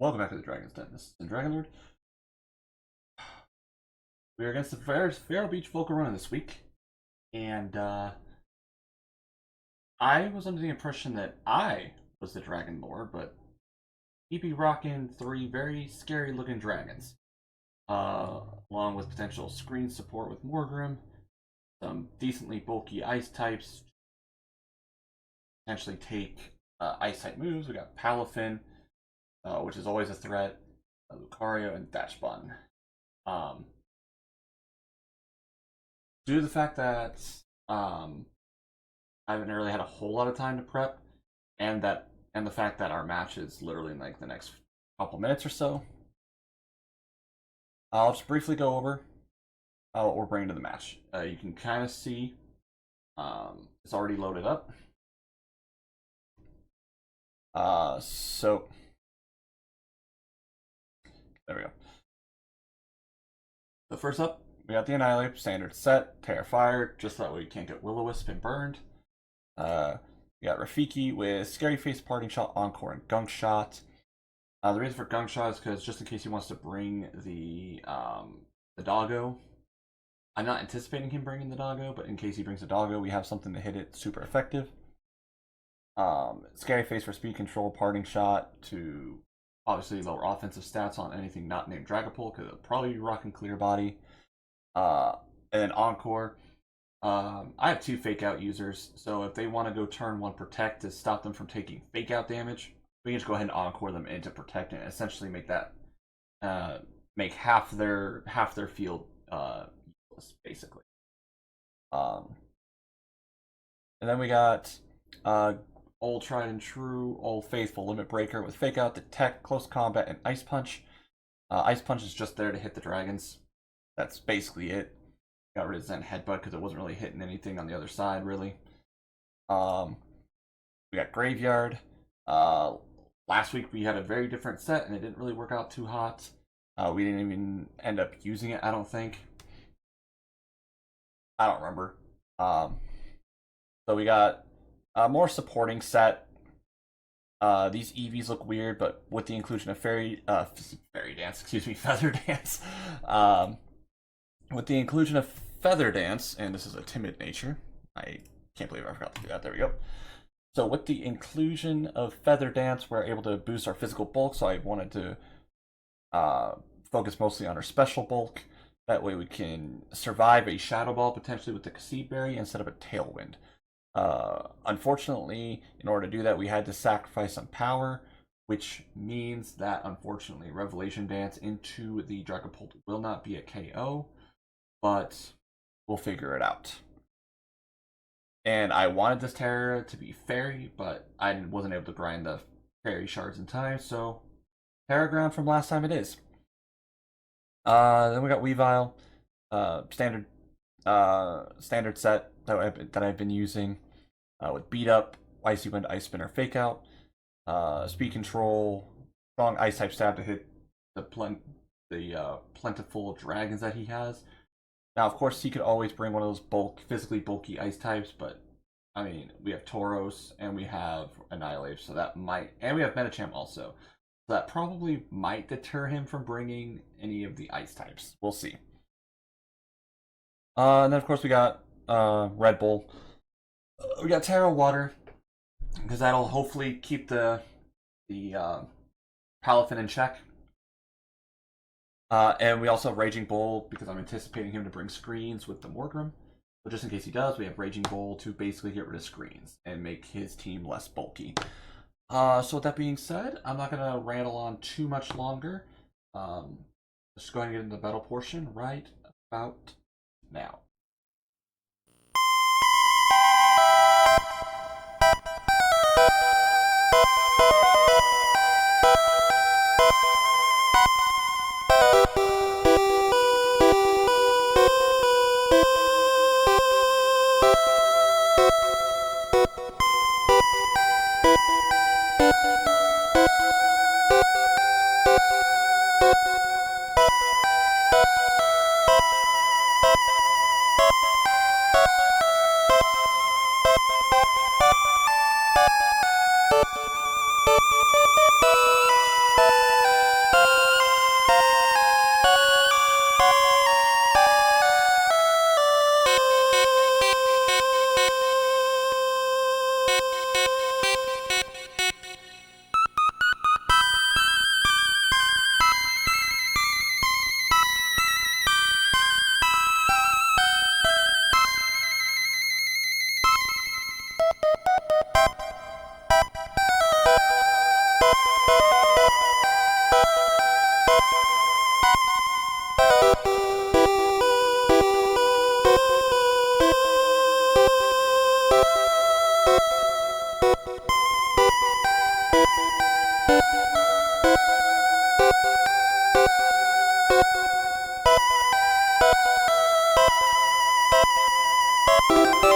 Welcome back to the Dragon's Den. This is SinDragonLord. We are against the Vero Beach Volcarona this week, and I was under the impression that I was the Dragon Lord, but he'd be rocking three very scary looking dragons, along with potential screen support with Morgrim, some decently bulky ice types, potentially take ice type moves. We got Palafin, which is always a threat, Lucario, and Dachshbun. Due to the fact that I haven't really had a whole lot of time to prep, and the fact that our match is literally in like the next couple minutes or so, I'll just briefly go over what we're bringing to the match. You can kind of see it's already loaded up. So there we go. So first up, we got the Annihilate, standard set, Terrifier, just that way we can't get Will-O-Wisp and burned. We got Rafiki with Scary Face, Parting Shot, Encore, and Gunk Shot. The reason for Gunk Shot is because just in case he wants to bring the Doggo. I'm not anticipating him bringing the Doggo, but in case he brings the Doggo, we have something to hit it super effective. Scary Face for speed control, Parting Shot to obviously lower offensive stats on anything not named Dragapult, because it'll probably be rocking Clear Body. And then Encore. I have two Fake Out users, so if they want to go turn one Protect to stop them from taking Fake Out damage, we can just go ahead and Encore them into Protect and essentially make that make half their field useless, basically. And then we got old tried and true, old faithful Limit Breaker with Fake Out, Detect, Close Combat, and Ice Punch. Ice Punch is just there to hit the dragons. That's basically it. Got rid of Zen Headbutt because it wasn't really hitting anything on the other side, really. We got Graveyard. Last week we had a very different set and it didn't really work out too hot. We didn't even end up using it, I don't think. I don't remember. So we got a more supporting set. These EVs look weird, but with the inclusion of Fairy Dance, Feather Dance. With the inclusion of Feather Dance, and this is a timid nature. I can't believe I forgot to do that. There we go. So with the inclusion of Feather Dance, we're able to boost our physical bulk, so I wanted to focus mostly on our special bulk. That way we can survive a Shadow Ball potentially with the Cassib Berry instead of a Tailwind. Unfortunately, in order to do that, we had to sacrifice some power, which means that unfortunately Revelation Dance into the Dragapult will not be a KO, but we'll figure it out. And I wanted this Terra to be Fairy, but I wasn't able to grind the Fairy shards in time, so Terra Ground from last time it is. Then we got Weavile, standard set that I've been using with Beat Up, Icy Wind, Ice Spinner, Fake Out, Speed Control, strong Ice type stab to hit the plentiful dragons that he has. Now, of course, he could always bring one of those physically bulky ice types, but I mean, we have Tauros and we have Annihilate, so that might, and we have Medicham also. So that probably might deter him from bringing any of the ice types. We'll see. And then, of course, we got Red Bull. We got Terra Water, because that'll hopefully keep the Palafin in check. And we also have Raging Bull, because I'm anticipating him to bring screens with the Morgrim. But just in case he does, we have Raging Bull to basically get rid of screens and make his team less bulky. So with that being said, I'm not going to rattle on too much longer. Just go ahead and get into the battle portion right about now. Bye.